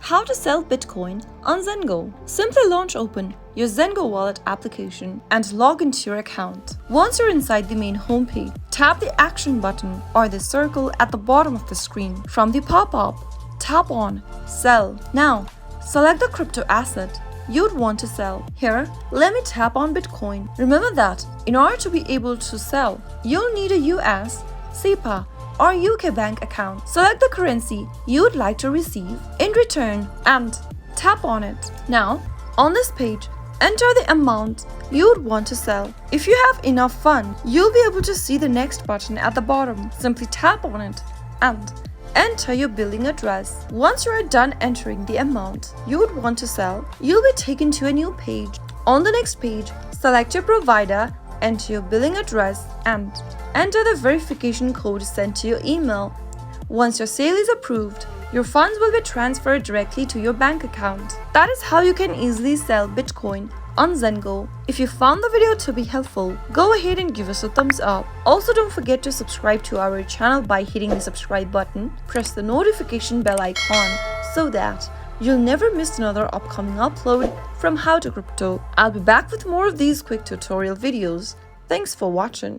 How to sell Bitcoin on Zengo. Simply open your Zengo Wallet application and log into your account. Once you're inside the main homepage, tap the action button or the circle at the bottom of the screen. From the pop-up, tap on Sell. Now, select the crypto asset you'd want to sell. Here, let me tap on Bitcoin. Remember that in order to be able to sell, you'll need a US, SEPA, or UK bank account. Select the currency you'd like to receive in return and tap on it. Now, on this page, enter the amount you'd want to sell. If you have enough funds, you'll be able to see the next button at the bottom. Simply tap on it and enter your billing address. Once you are done entering the amount you would want to sell, you'll be taken to a new page. On the next page, select your provider, enter your billing address, and enter the verification code sent to your email. Once your sale is approved, your funds will be transferred directly to your bank account. That is how you can easily sell Bitcoin on Zengo. If you found the video to be helpful, go ahead and give us a thumbs up. Also, don't forget to subscribe to our channel by hitting the subscribe button. Press the notification bell icon so that you'll never miss another upcoming upload from How to Crypto. I'll be back with more of these quick tutorial videos. Thanks for watching.